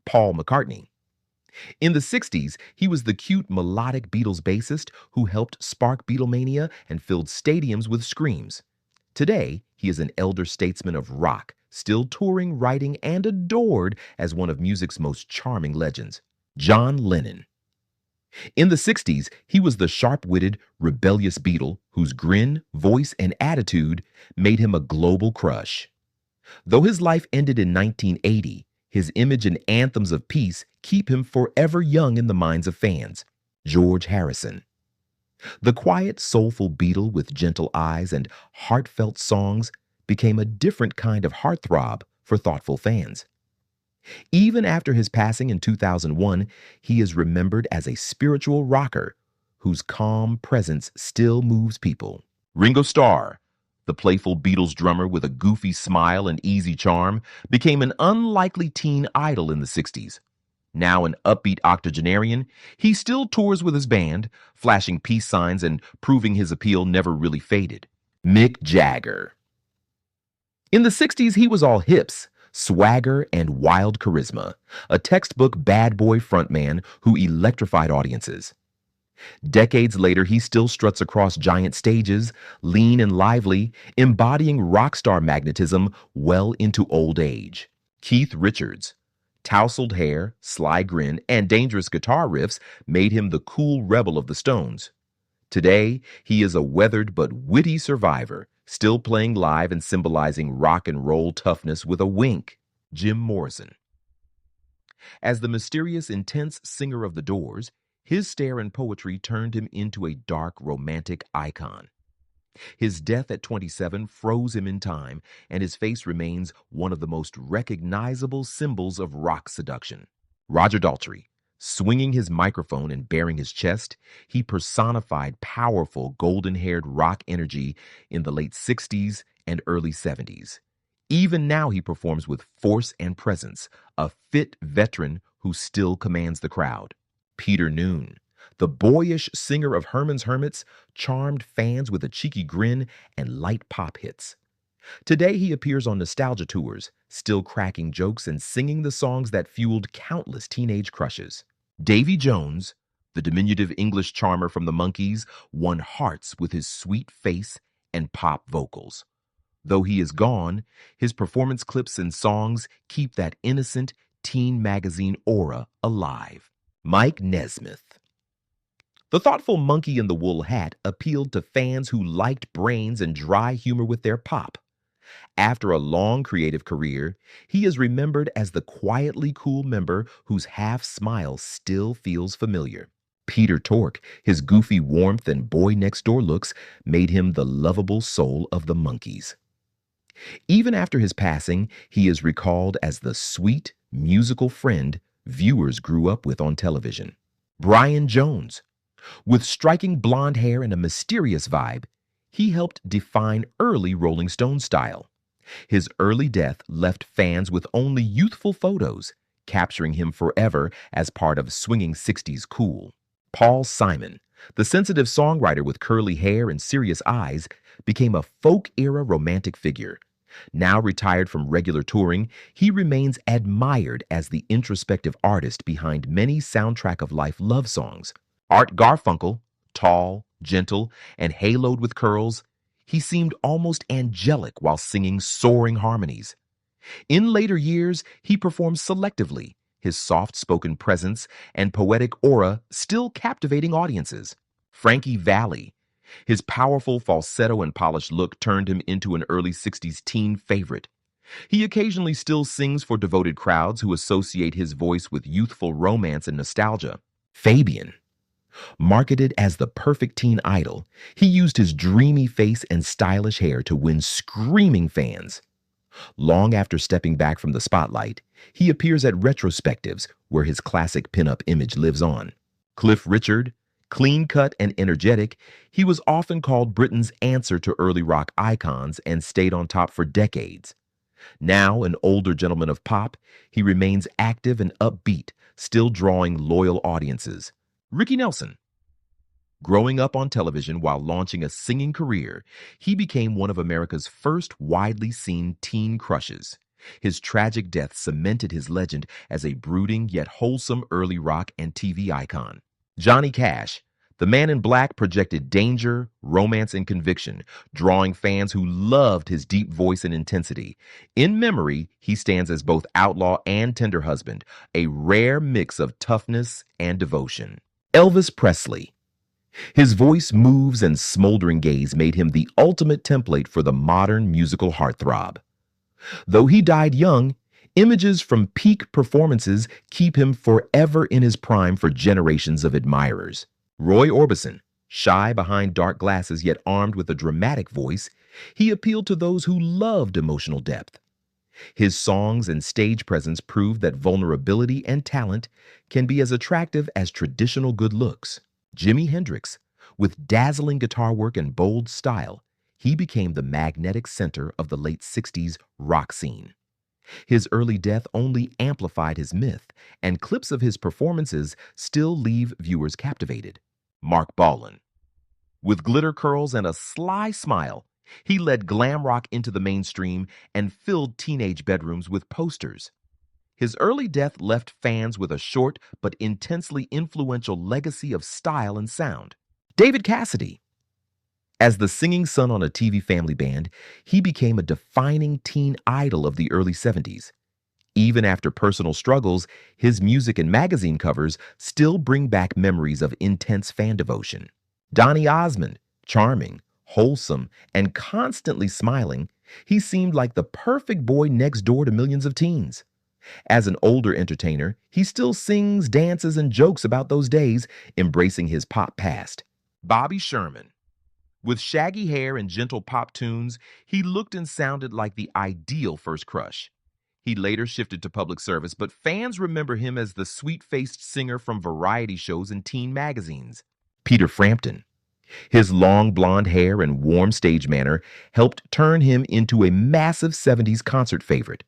Paul McCartney. In the 60s, he was the cute melodic Beatles bassist who helped spark Beatlemania and filled stadiums with screams. Today, he is an elder statesman of rock, still touring, writing, and adored as one of music's most charming legends, John Lennon. In the 60s, he was the sharp-witted, rebellious Beatle whose grin, voice, and attitude made him a global crush. Though his life ended in 1980, his image and anthems of peace keep him forever young in the minds of fans. George Harrison. The quiet, soulful Beatle with gentle eyes and heartfelt songs became a different kind of heartthrob for thoughtful fans. Even after his passing in 2001, he is remembered as a spiritual rocker whose calm presence still moves people. Ringo Starr, the playful Beatles drummer with a goofy smile and easy charm, became an unlikely teen idol in the 60s. Now an upbeat octogenarian, he still tours with his band, flashing peace signs and proving his appeal never really faded. Mick Jagger. In the 60s, he was all hips, swagger, and wild charisma, a textbook bad boy frontman who electrified audiences. Decades later, he still struts across giant stages, lean and lively, embodying rock star magnetism well into old age. Keith Richards. Tousled hair, sly grin, and dangerous guitar riffs made him the cool rebel of the Stones. Today, he is a weathered but witty survivor, still playing live and symbolizing rock and roll toughness with a wink. Jim Morrison. As the mysterious, intense singer of the Doors, his stare and poetry turned him into a dark, romantic icon. His death at 27 froze him in time, and his face remains one of the most recognizable symbols of rock seduction. Roger Daltrey. Swinging his microphone and baring his chest, he personified powerful golden-haired rock energy in the late 60s and early 70s. Even now he performs with force and presence, a fit veteran who still commands the crowd. Peter Noone. The boyish singer of Herman's Hermits charmed fans with a cheeky grin and light pop hits. Today he appears on nostalgia tours, still cracking jokes and singing the songs that fueled countless teenage crushes. Davy Jones, the diminutive English charmer from the Monkees, won hearts with his sweet face and pop vocals. Though he is gone, his performance clips and songs keep that innocent teen magazine aura alive. Mike Nesmith. The thoughtful monkey in the wool hat appealed to fans who liked brains and dry humor with their pop. After a long creative career, he is remembered as the quietly cool member whose half smile still feels familiar. Peter Tork, his goofy warmth and boy-next-door looks made him the lovable soul of the Monkees. Even after his passing, he is recalled as the sweet, musical friend viewers grew up with on television. Brian Jones. With striking blonde hair and a mysterious vibe, he helped define early Rolling Stone style. His early death left fans with only youthful photos, capturing him forever as part of swinging 60s cool. Paul Simon, the sensitive songwriter with curly hair and serious eyes, became a folk-era romantic figure. Now retired from regular touring, he remains admired as the introspective artist behind many soundtrack of life love songs. Art Garfunkel, tall, gentle, and haloed with curls, he seemed almost angelic while singing soaring harmonies. In later years, he performed selectively, his soft-spoken presence and poetic aura still captivating audiences. Frankie Valli. His powerful falsetto and polished look turned him into an early 60s teen favorite. He occasionally still sings for devoted crowds who associate his voice with youthful romance and nostalgia. Fabian. Marketed as the perfect teen idol, he used his dreamy face and stylish hair to win screaming fans. Long after stepping back from the spotlight, he appears at retrospectives where his classic pinup image lives on. Cliff Richard. Clean-cut and energetic, he was often called Britain's answer to early rock icons and stayed on top for decades. Now an older gentleman of pop, he remains active and upbeat, still drawing loyal audiences. Ricky Nelson. Growing up on television while launching a singing career, he became one of America's first widely seen teen crushes. His tragic death cemented his legend as a brooding yet wholesome early rock and TV icon. Johnny Cash, the man in black, projected danger, romance, and conviction, drawing fans who loved his deep voice and intensity. In memory, he stands as both outlaw and tender husband, a rare mix of toughness and devotion. Elvis Presley. His voice, moves, and smoldering gaze made him the ultimate template for the modern musical heartthrob. Though he died young, images from peak performances keep him forever in his prime for generations of admirers. Roy Orbison, shy behind dark glasses yet armed with a dramatic voice, he appealed to those who loved emotional depth. His songs and stage presence proved that vulnerability and talent can be as attractive as traditional good looks. Jimi Hendrix, with dazzling guitar work and bold style, he became the magnetic center of the late 60s rock scene. His early death only amplified his myth, and clips of his performances still leave viewers captivated. Mark Bolan. With glitter curls and a sly smile, he led glam rock into the mainstream and filled teenage bedrooms with posters. His early death left fans with a short but intensely influential legacy of style and sound. David Cassidy. As the singing son on a TV family band, he became a defining teen idol of the early 70s. Even after personal struggles, his music and magazine covers still bring back memories of intense fan devotion. Donny Osmond, charming, wholesome, and constantly smiling, he seemed like the perfect boy next door to millions of teens. As an older entertainer, he still sings, dances, and jokes about those days, embracing his pop past. Bobby Sherman. With shaggy hair and gentle pop tunes, he looked and sounded like the ideal first crush. He later shifted to public service, but fans remember him as the sweet-faced singer from variety shows and teen magazines. Peter Frampton. His long blonde hair and warm stage manner helped turn him into a massive 70s concert favorite.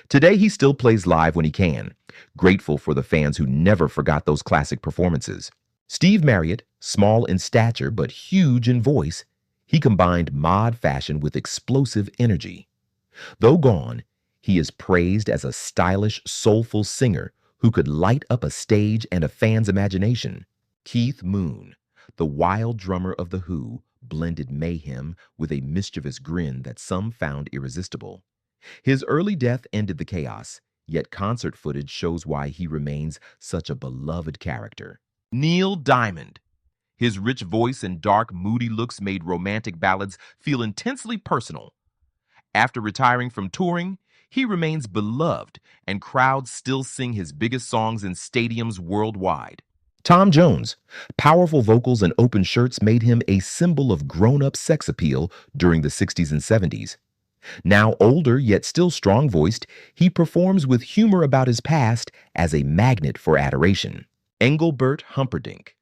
Today, he still plays live when he can, grateful for the fans who never forgot those classic performances. Steve Marriott, small in stature but huge in voice, he combined mod fashion with explosive energy. Though gone, he is praised as a stylish, soulful singer who could light up a stage and a fan's imagination. Keith Moon, the wild drummer of The Who, blended mayhem with a mischievous grin that some found irresistible. His early death ended the chaos, yet concert footage shows why he remains such a beloved character. Neil Diamond. His rich voice and dark, moody looks made romantic ballads feel intensely personal. After retiring from touring, he remains beloved, and crowds still sing his biggest songs in stadiums worldwide. Tom Jones. Powerful vocals and open shirts made him a symbol of grown-up sex appeal during the 60s and 70s. Now older yet still strong-voiced, he performs with humor about his past as a magnet for adoration. Engelbert Humperdinck.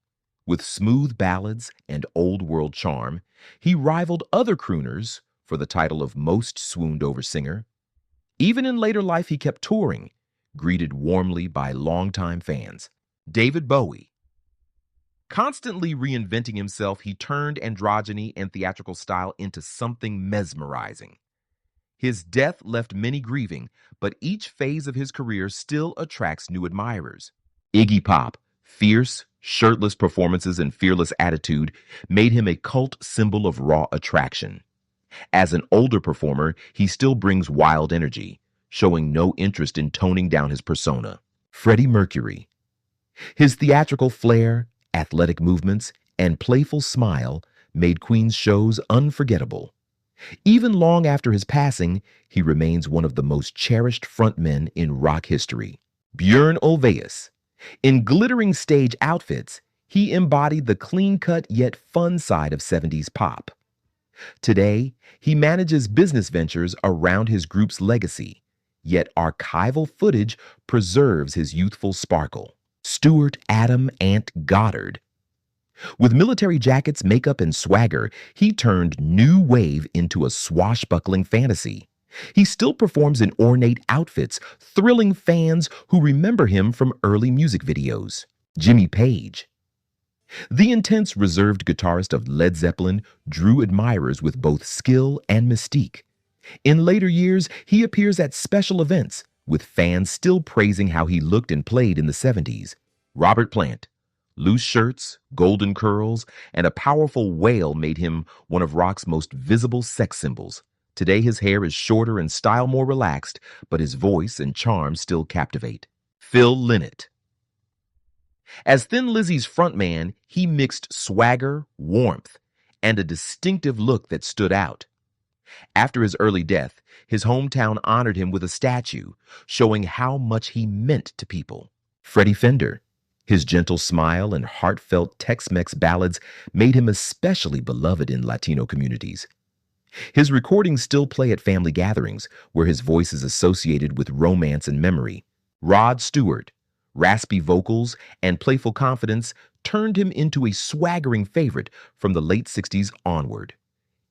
With smooth ballads and old-world charm, he rivaled other crooners for the title of most swooned-over singer. Even in later life, he kept touring, greeted warmly by longtime fans. David Bowie. Constantly reinventing himself, he turned androgyny and theatrical style into something mesmerizing. His death left many grieving, but each phase of his career still attracts new admirers. Iggy Pop. Fierce, shirtless performances and fearless attitude made him a cult symbol of raw attraction. As an older performer, he still brings wild energy, showing no interest in toning down his persona. Freddie Mercury. His theatrical flair, athletic movements, and playful smile made Queen's shows unforgettable. Even long after his passing, he remains one of the most cherished frontmen in rock history. Björn Ulvaeus. In glittering stage outfits, he embodied the clean-cut yet fun side of 70s pop. Today, he manages business ventures around his group's legacy, yet archival footage preserves his youthful sparkle. Stuart Adam Ant Goddard. With military jackets, makeup, and swagger, he turned new wave into a swashbuckling fantasy. He still performs in ornate outfits, thrilling fans who remember him from early music videos. Jimmy Page. The intense, reserved guitarist of Led Zeppelin drew admirers with both skill and mystique. In later years, he appears at special events, with fans still praising how he looked and played in the 70s. Robert Plant. Loose shirts, golden curls, and a powerful wail made him one of rock's most visible sex symbols. Today, his hair is shorter and style more relaxed, but his voice and charm still captivate. Phil Lynott. As Thin Lizzy's frontman, he mixed swagger, warmth, and a distinctive look that stood out. After his early death, his hometown honored him with a statue, showing how much he meant to people. Freddie Fender. His gentle smile and heartfelt Tex-Mex ballads made him especially beloved in Latino communities. His recordings still play at family gatherings, where his voice is associated with romance and memory. Rod Stewart. Raspy vocals and playful confidence turned him into a swaggering favorite from the late 60s onward.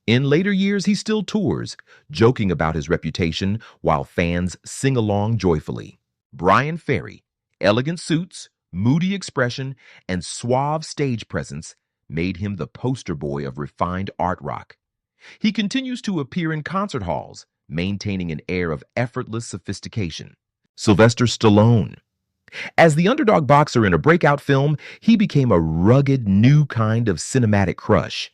In later years, he still tours, joking about his reputation while fans sing along joyfully. Brian Ferry. Elegant suits, moody expression, and suave stage presence made him the poster boy of refined art rock. He continues to appear in concert halls, maintaining an air of effortless sophistication. Sylvester Stallone. As the underdog boxer in a breakout film, he became a rugged new kind of cinematic crush.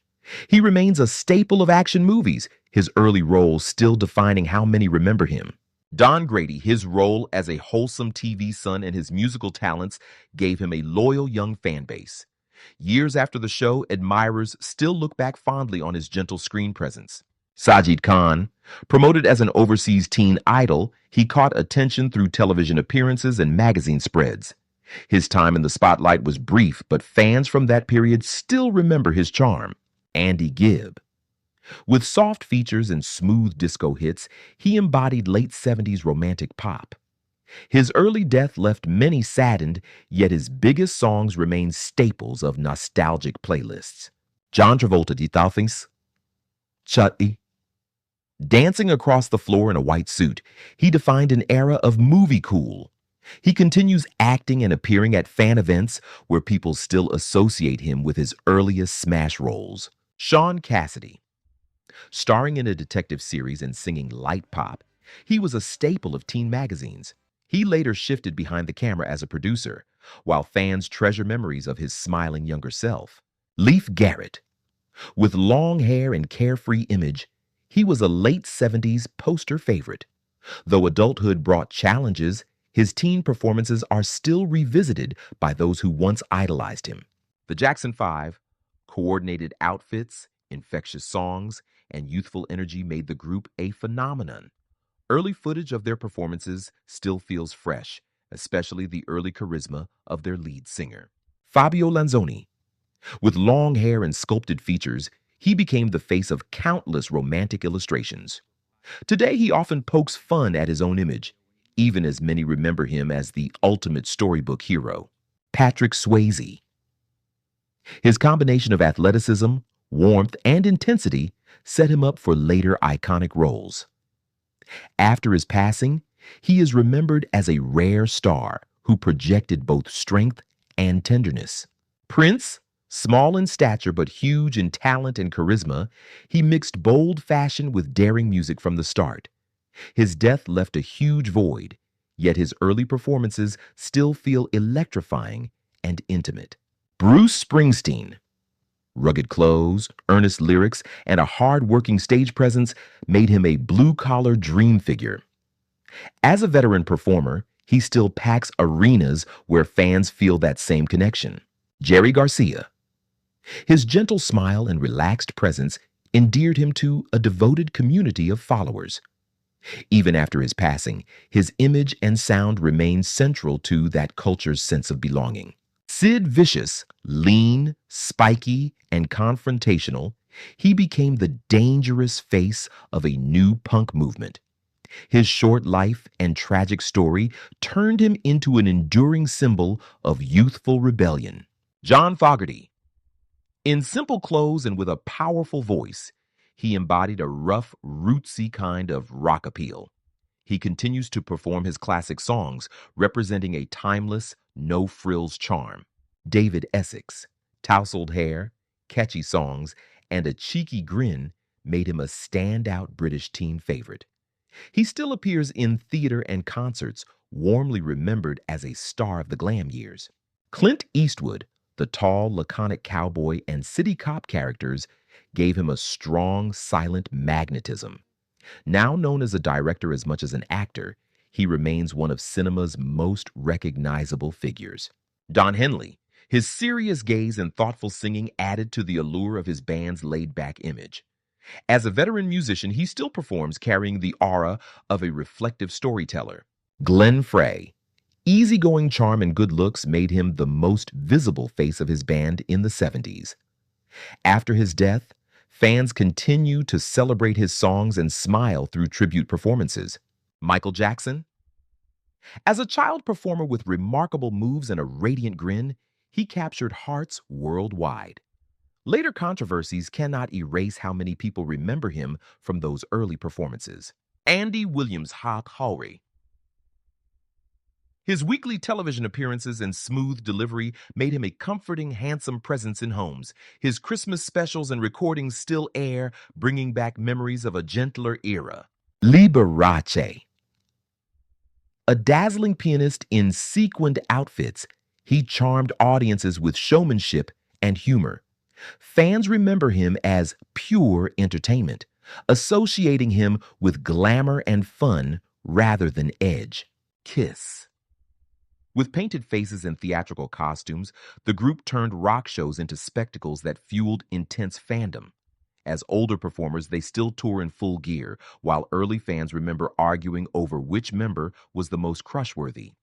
He remains a staple of action movies, his early roles still defining how many remember him. Don Grady, his role as a wholesome TV son and his musical talents gave him a loyal young fan base. Years after the show, admirers still look back fondly on his gentle screen presence. Sajid Khan. Promoted as an overseas teen idol, he caught attention through television appearances and magazine spreads. His time in the spotlight was brief, but fans from that period still remember his charm. Andy Gibb. With soft features and smooth disco hits, he embodied late 70s romantic pop. His early death left many saddened, yet his biggest songs remain staples of nostalgic playlists. John Travolta de Talfins. Chutty. Dancing across the floor in a white suit, he defined an era of movie cool. He continues acting and appearing at fan events where people still associate him with his earliest smash roles. Sean Cassidy. Starring in a detective series and singing light pop, he was a staple of teen magazines. He later shifted behind the camera as a producer, while fans treasure memories of his smiling younger self. Leif Garrett. With long hair and carefree image, he was a late 70s poster favorite. Though adulthood brought challenges, his teen performances are still revisited by those who once idolized him. The Jackson 5, coordinated outfits, infectious songs, and youthful energy made the group a phenomenon. Early footage of their performances still feels fresh, especially the early charisma of their lead singer. Fabio Lanzoni. With long hair and sculpted features, he became the face of countless romantic illustrations. Today, he often pokes fun at his own image, even as many remember him as the ultimate storybook hero. Patrick Swayze. His combination of athleticism, warmth, and intensity set him up for later iconic roles. After his passing, he is remembered as a rare star who projected both strength and tenderness. Prince. Small in stature but huge in talent and charisma, he mixed bold fashion with daring music from the start. His death left a huge void, yet his early performances still feel electrifying and intimate. Bruce Springsteen. Rugged clothes, earnest lyrics, and a hard-working stage presence made him a blue-collar dream figure. As a veteran performer, he still packs arenas where fans feel that same connection. Jerry Garcia. His gentle smile and relaxed presence endeared him to a devoted community of followers. Even after his passing, his image and sound remained central to that culture's sense of belonging. Sid Vicious, lean, spiky, and confrontational, he became the dangerous face of a new punk movement. His short life and tragic story turned him into an enduring symbol of youthful rebellion. John Fogerty. In simple clothes and with a powerful voice, he embodied a rough, rootsy kind of rock appeal. He continues to perform his classic songs, representing a timeless, no-frills charm. David Essex. Tousled hair, catchy songs, and a cheeky grin made him a standout British teen favorite. He still appears in theater and concerts, warmly remembered as a star of the glam years. Clint Eastwood, the tall, laconic cowboy and city cop characters, gave him a strong, silent magnetism. Now known as a director as much as an actor, he remains one of cinema's most recognizable figures. Don Henley. His serious gaze and thoughtful singing added to the allure of his band's laid-back image. As a veteran musician, he still performs carrying the aura of a reflective storyteller. Glenn Frey. Easygoing charm and good looks made him the most visible face of his band in the 70s. After his death, fans continue to celebrate his songs and smile through tribute performances. Michael Jackson. As a child performer with remarkable moves and a radiant grin, he captured hearts worldwide. Later controversies cannot erase how many people remember him from those early performances. Andy Williams Hawley. His weekly television appearances and smooth delivery made him a comforting, handsome presence in homes. His Christmas specials and recordings still air, bringing back memories of a gentler era. Liberace. A dazzling pianist in sequined outfits, he charmed audiences with showmanship and humor. Fans remember him as pure entertainment, associating him with glamour and fun rather than edge. Kiss. With painted faces and theatrical costumes, the group turned rock shows into spectacles that fueled intense fandom. As older performers, they still tour in full gear, while early fans remember arguing over which member was the most crushworthy.